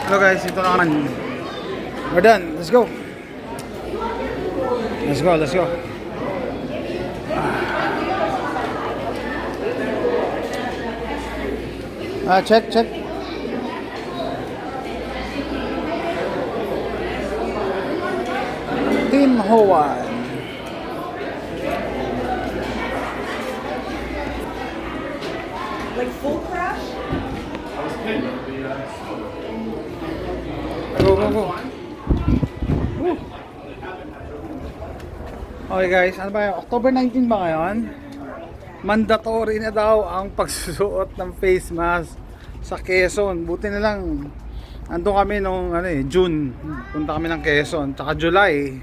Hello guys, ito na naman. We're done. Let's go. Let's go, let's go. Check, check. Team Hawaii. Like full crash? Go, go, go. Woo. Okay guys, ano ba yun? October 19 ba ngayon? Mandatory na daw ang pagsusuot ng face mask sa Quezon. Buti na lang andun kami nung June. Punta kami ng Quezon. Tsaka July.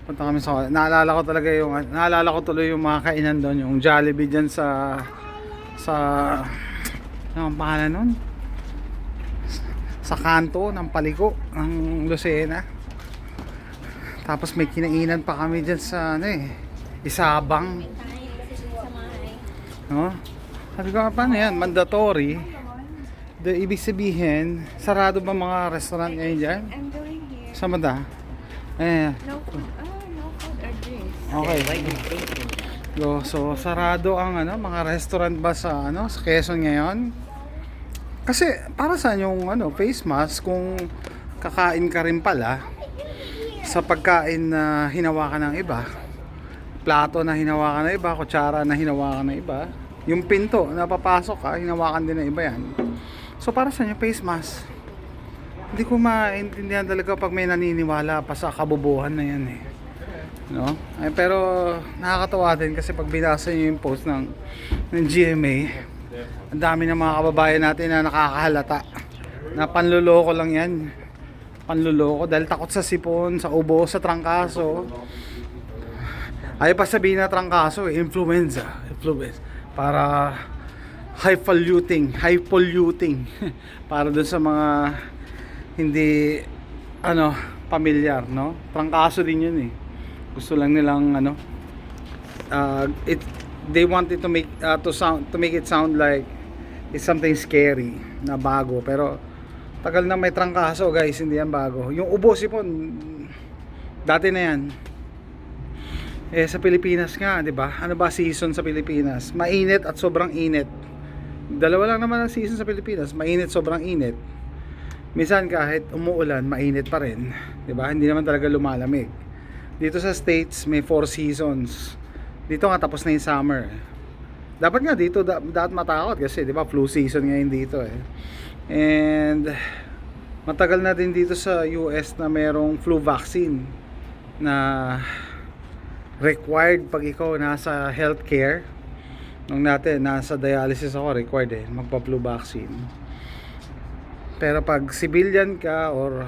Punta kami sa naalala ko tuloy yung mga kainan doon, yung Jollibee diyan sa ano ang pangalan nun? Sa kanto ng paliko ng Lucena. Tapos may kinainan pa kami diyan sa Isabang. No? Sabi ko, paano yan? Mandatory. Ibig sabihin, sarado ba mga restaurant ngayon dyan? I'm going here. Sa Mada? No food. No food or drinks. Okay. So sarado ang mga restaurant ba sa sa Quezon ngayon? Kasi para saan yung face mask kung kakain ka rin pala sa pagkain na hinawakan ng iba, plato na hinawakan ng iba, kutsara na hinawakan ng iba, yung pinto na papasok ka, hinawakan din ng iba yan. So para saan yung face mask? Hindi ko maintindihan talaga pag may naniniwala pa sa kabubuhan na yan no? Pero nakakatawa din kasi pag binasa nyo yung post ng GMA, ang dami ng mga kababayan natin na nakakahalata na panluloko lang yan. Panluloko dahil takot sa sipon, sa ubo, sa trangkaso. Ayaw pa sabihin na trangkaso, influenza para high polluting para dun sa mga hindi pamilyar, no? Trangkaso din yun gusto lang nilang they want it to make it sound like it's something scary na bago, pero tagal na may trangkaso guys, hindi yan bago. Yung ubo sipon dati na yan sa Pilipinas nga, di ba? Ano ba season sa Pilipinas? Mainit at sobrang init. Dalawa lang naman ang season sa Pilipinas, mainit, sobrang init. Minsan kahit umuulan, mainit pa rin, di ba? Hindi naman talaga lumalamig. Dito sa States may 4 seasons. Dito nga tapos na yung summer. Dapat nga dito dapat matakot kasi di ba flu season ngayon dito And matagal na din dito sa US na merong flu vaccine na required pag ikaw nasa healthcare. Nung natin nasa dialysis ako, required magpa-flu vaccine. Pero pag civilian ka or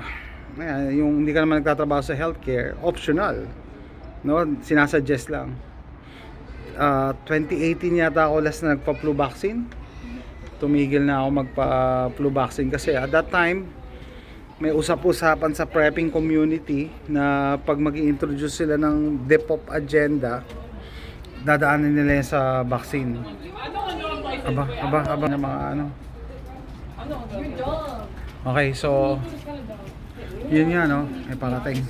yung hindi ka naman nagtatrabaho sa healthcare, optional, no? Sinasuggest lang. 2018 yata ako last na nagpa-flu vaccine. Tumigil na ako magpa-flu vaccine kasi at that time may usap-usapan sa prepping community na pag mag-i-introduce sila ng DepOp agenda, dadaanin nila yan sa vaccine. Aba na mga Okay, so yun nga may parating.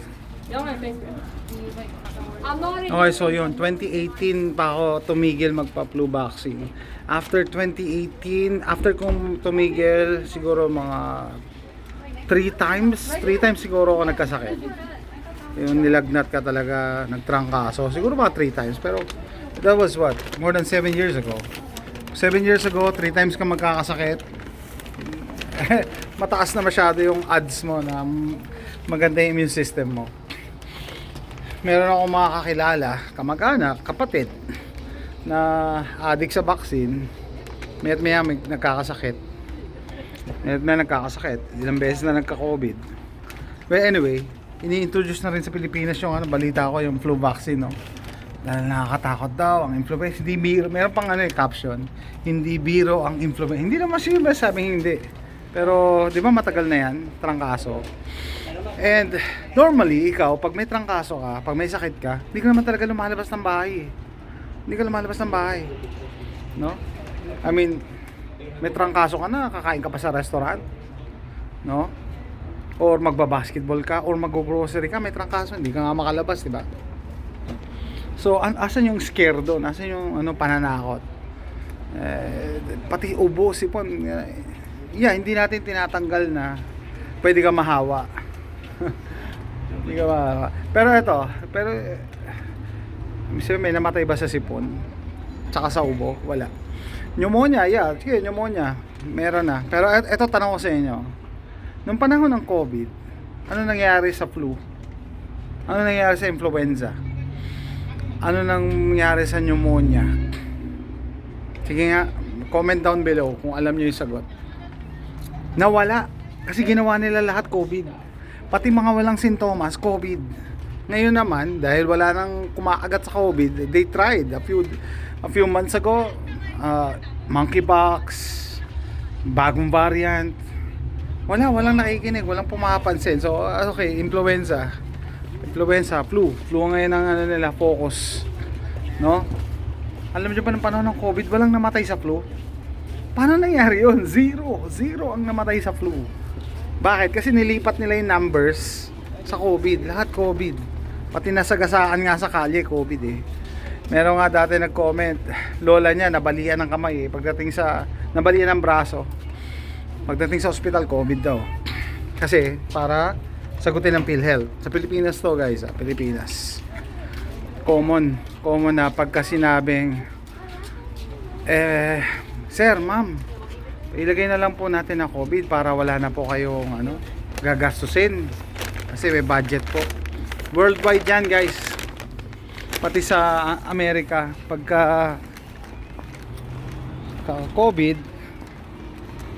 Okay, so yun 2018 pa ako tumigil magpa-flu vaccine. After 2018, after kong tumigil siguro mga 3 times siguro ako nagkasakit. Yung nilagnat ka talaga, nagtrangkaso. Siguro mga 3 times, pero that was what? More than 7 years ago. 7 years ago, 3 times ka magkakasakit. Mataas na masyado yung odds mo na maganda yung immune system mo. Meron akong mga kakilala, kamag-anak, kapatid na addict sa vaccine. Maya't maya may nagkakasakit. Ilang beses na nagka-COVID. Well, anyway, ini-introduce na rin sa Pilipinas yung balita ko, yung flu vaccine, dahil nakakatakot daw ang influenza. Hindi biro, meron pang caption, hindi biro ang influenza. Hindi naman siya sabing hindi. Pero, di ba matagal na yan, trangkaso. And, normally, ikaw, pag may trangkaso ka, pag may sakit ka, hindi ka naman talaga lumalabas ng bahay. No? I mean, may trangkaso ka na, kakain ka pa sa restaurant. No? or magbabasketball ka, or mag-grocery ka, may trangkaso, hindi ka nga makalabas, di ba? So, asan yung scare doon? Asan yung pananakot? Pati ubo, sipon, hindi natin tinatanggal na pwede ka mahawa. Hindi ka mahawa. Pero may namatay ba sa sipon? Tsaka sa ubo? Wala. Pneumonia, sige, pneumonia. Meron na. Pero eto tanong ko sa inyo. Nung panahon ng COVID, ano nangyari sa flu? Ano nangyari sa influenza? Ano nangyari sa pneumonia? Sige nga, comment down below kung alam niyo yung sagot. Nawala. Kasi ginawa nila lahat COVID. Pati mga walang sintomas, COVID. Ngayon naman, dahil wala nang kumakagat sa COVID, they tried a few months ago, monkeypox, bagong variant. Walang nakikinig, walang pumapansin. So, okay, influenza, flu ngayon ang nila focus, no? Alam niyo ba ng panahon ng COVID, walang namatay sa flu? Paano nangyari yun? Zero ang namatay sa flu. Bakit? Kasi nilipat nila yung numbers sa COVID, lahat COVID. Pati nasagasaan nga sa kalye, COVID eh. Meron nga dati nag-comment, lola niya nabalian ng kamay nabalian ng braso. Pagdating sa ospital, COVID daw. Kasi para sagutin ng PhilHealth. Sa Pilipinas to guys, Pilipinas. Common na pagka sinabing sir, ma'am, ilagay na lang po natin ang COVID para wala na po kayong gagastusin. Kasi may budget po. Worldwide yan guys. Pati sa Amerika, pagka COVID,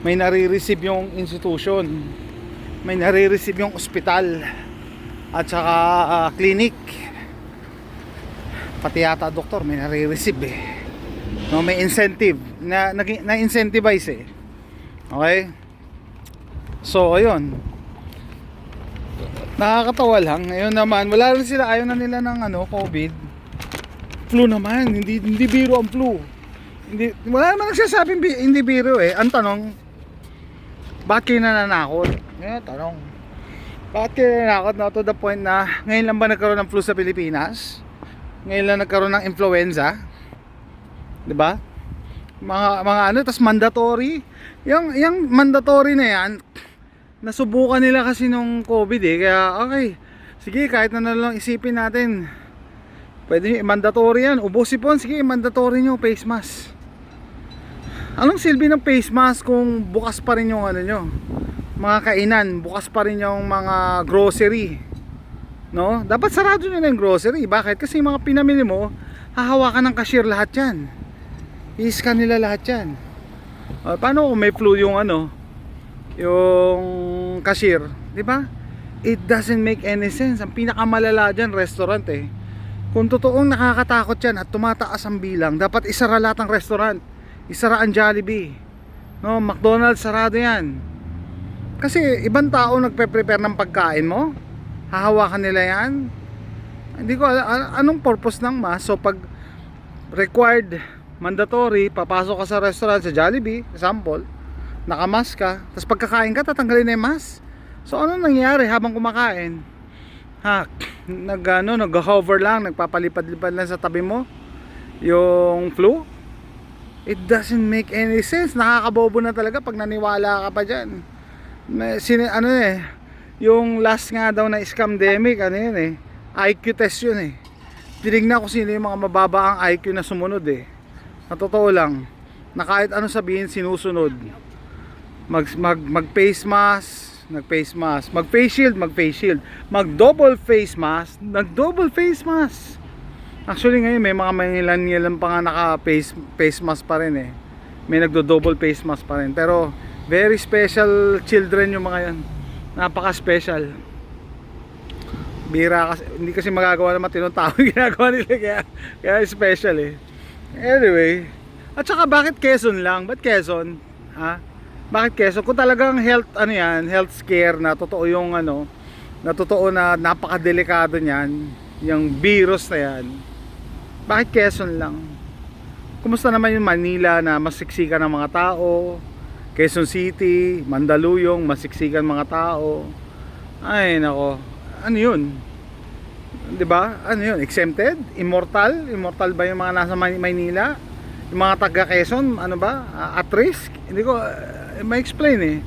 may nare-receive yung institution, may nare-receive yung ospital, at saka clinic. Pati yata doktor may nare-receive eh. No, may incentive na-incentivize eh. Okay? So ayun, nakakatawa lang. Ngayon naman wala rin sila, ayaw na nila ng COVID. Flu naman, hindi biro ang flu. Wala naman nagsasabing hindi biro eh. Ang tanong, bakit kayo nananakot? Tanong, bakit kayo nananakot na to the point na ngayon lang ba nagkaroon ng flu sa Pilipinas? Ngayon lang nagkaroon ng influenza, 'di ba? Mga tas mandatory. Yung mandatory na yan, nasubukan nila kasi nung COVID eh. Kaya okay, sige, kahit na lang isipin natin, pwede mandatory yan. Ubosipon, sige, mandatory nyo face mask. Anong silbi ng face mask kung bukas pa rin yung nyo, mga kainan, bukas pa rin yung mga grocery, no? Dapat sarado nyo na yung grocery. Bakit? Kasi yung mga pinamili mo, hahawakan ng cashier lahat yan. I-scan nila lahat yan. Paano kung may flu yung yung cashier, di ba? It doesn't make any sense. Ang pinakamalala dyan, restaurant eh. Kung totoong nakakatakot yan at tumataas ang bilang, dapat isara lahat ng restaurant. Isara ang Jollibee, no? McDonald's, sarado yan. Kasi ibang tao nagpe-prepare ng pagkain mo, hahawakan nila yan. Hindi ko anong purpose ng mask. So pag required, mandatory, papasok ka sa restaurant, sa Jollibee, example, nakamask ka, tapos pagkakain ka, tatanggalin na yung mask. So ano nangyayari habang kumakain? Nag-hover lang, nagpapalipad-lipad lang sa tabi mo yung flu. It doesn't make any sense. Nakakabobo na talaga pag naniwala ka pa dyan. Yung last nga daw na scamdemic, IQ test yun eh. Tinignan ko sino yung mga mababa ang IQ na sumunod eh. Sa totoo lang, na kahit ano sabihin sinusunod. Mag face mask, nag-face mask, mag-face shield, mag-double face mask, nag-double face mask. Actually ngayon may mga mangilan-ngilan pa nga naka-face mask pa rin eh. May nagdo-double face mask pa rin. Pero very special children yung mga yan. Napaka-special. Bira kasi, hindi kasi magagawa ng matinong tao yung ginagawa nila, kaya special eh. Anyway, at saka bakit Quezon lang? Ba't Quezon? Bakit Quezon? Kung talagang health scare na totoo yung na totoo na napakadelikado niyan, yung virus na yan, bakit Quezon lang? Kumusta naman yung Manila na masiksikan ng mga tao, Quezon City, Mandaluyong, masiksikan mga tao, Ay nako, ano yun? 'Di ba? Ano yun? Exempted? Immortal? Immortal ba yung mga nasa Maynila? Yung mga taga Quezon, ano ba? At risk? Hindi ko ma-explain eh.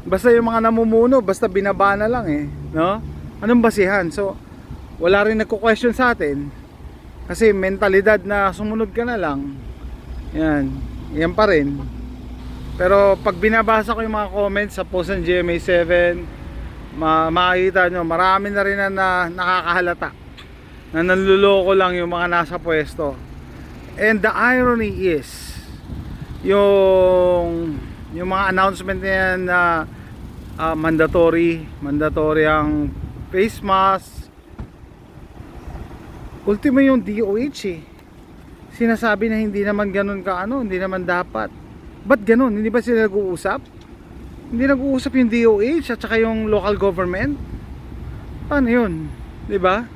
Basta yung mga namumuno, basta binaba na lang eh, no? Anong basihan? So, wala rin nagko-question sa atin. Kasi mentalidad na sumunod ka na lang. Yan pa rin. Pero pag binabasa ko yung mga comments sa post ng GMA7, makikita nyo, marami na rin na nakakahalata na nanluloko lang yung mga nasa pwesto. And the irony is, yung mga announcement na yan na mandatory ang face mask, ultimo yung DOH eh. Sinasabi na hindi naman ganun hindi naman dapat. Ba't ganun? Hindi ba sila nag-uusap? Hindi nag-uusap yung DOH at saka yung local government? Paano yun? Diba?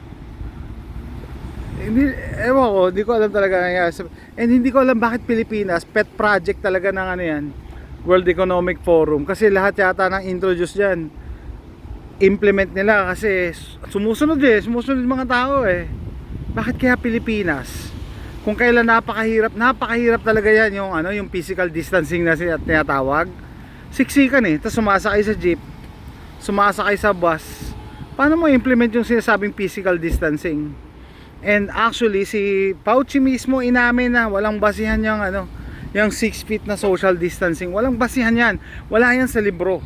Ewan ko, hindi ko alam talaga nangyari. And hindi ko alam bakit Pilipinas, pet project talaga ng yan, World Economic Forum. Kasi lahat yata nang introduce dyan, implement nila kasi sumusunod mga tao eh. Bakit kaya Pilipinas? Kung kailan napakahirap talaga yan yung physical distancing na tinatawag. Siksikan eh, tapos sumasakay sa jeep, sumasakay sa bus. Paano mo implement yung sinasabing physical distancing? And actually si Fauci mismo inamin na walang basihan yung 6 feet na social distancing. Walang basihan yan. Wala yan sa libro.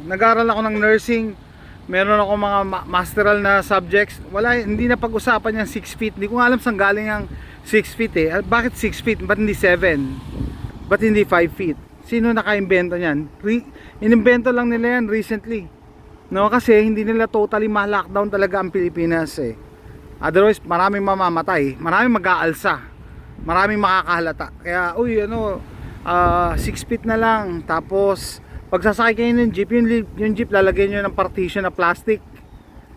Nag-aral ako ng nursing, meron ako mga masteral na subjects. Hindi na pag-usapan yung 6 feet. Hindi ko alam saan galing ang 6 feet eh. Bakit 6 feet? Ba't hindi 7? Ba't hindi 5 feet? Sino naka-invento niyan? Inimbento lang nila yan recently. No, kasi hindi nila totally ma-lockdown talaga ang Pilipinas eh. Otherwise, maraming mamamatay, maraming mag-aalsa, maraming makakahalata. Kaya, 6 feet na lang. Tapos, pag sasakay kayo ng jeep, yung jeep lalagyan nyo ng partition na plastic.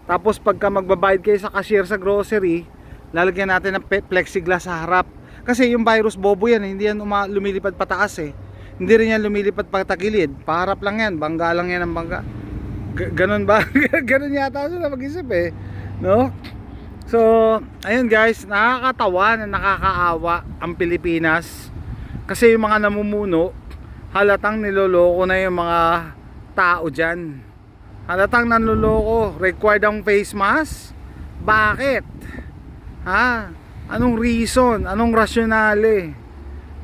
Tapos, pagka magbabayad kayo sa cashier sa grocery, lalagyan natin ng plexiglass sa harap. Kasi yung virus bobo yan, hindi yan lumilipad pataas eh. Hindi rin yan lumilipad patagilid. Paharap lang yan, bangga lang yan ang bangga. Ganon ba? Ganon yata sila mag-isip eh, no? So, ayun guys, nakakatawa na nakakaawa ang Pilipinas. Kasi yung mga namumuno, halatang niloloko na yung mga tao dyan. Halatang nanloloko. Required ang face mask? Bakit? Ha? Anong reason? Anong rasyonale?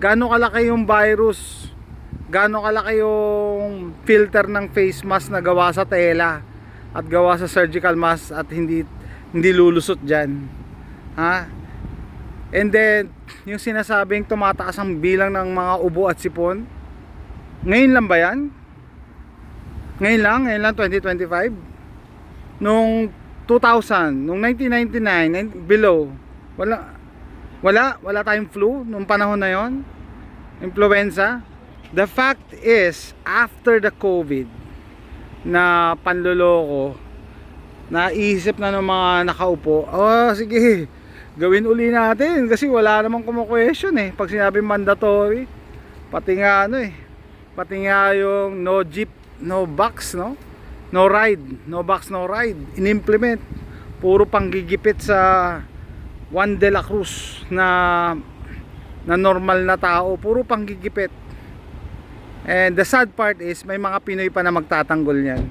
Gaano kalaki yung virus? Gaano kalaki yung filter ng face mask na gawa sa tela at gawa sa surgical mask at hindi lulusot dyan, ha? And then yung sinasabing tumataas ang bilang ng mga ubo at sipon, ngayon lang ba yan? Ngayon lang 2025? Nung 2000, nung 1999 below, wala tayong flu nung panahon na yon, influenza. The fact is, after the COVID na panloloko, naisip na ng mga nakaupo, sige, gawin uli natin kasi wala namang kumu-question eh. Pag sinabi mandatory, pati nga yung no jeep, no box, no ride, no box, no ride, in-implement. Puro panggigipit sa Juan de la Cruz na normal na tao, puro panggigipit. And the sad part is, may mga Pinoy pa na magtatanggol niyan,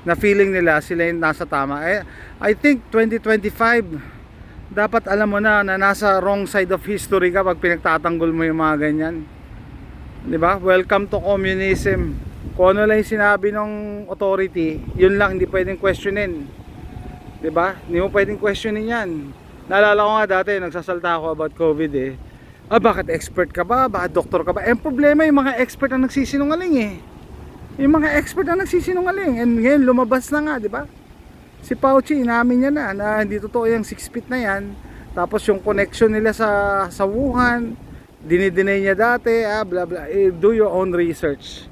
na feeling nila sila yung nasa tama. I think 2025 dapat alam mo na nasa wrong side of history ka pag pinagtatanggol mo yung mga ganyan, di ba? Welcome to communism. Kung ano lang yung sinabi ng authority, yun lang, hindi pwedeng questionin, di ba? Hindi mo pwedeng questionin yan. Naalala ko nga dati, nagsasalta ako about COVID eh. Bakit expert ka ba? Bakit doktor ka ba? Problema yung mga expert ang nagsisinungaling eh. Yung mga expert ang nagsisinungaling. And ngayon lumabas na nga, di ba? Si Fauci, inamin niya na hindi totoo yung 6 feet na yan. Tapos yung connection nila sa Wuhan, dinideny niya dati, bla bla. Do your own research,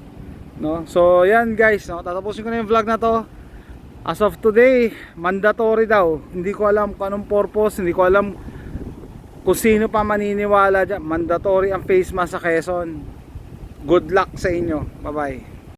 no? So yan guys, no? Tatapusin ko na yung vlog na to. As of today, mandatory daw. Hindi ko alam kung anong purpose, hindi ko alam kung sino pa maniniwala dyan. Mandatory ang face mask sa Quezon. Good luck sa inyo. Bye bye.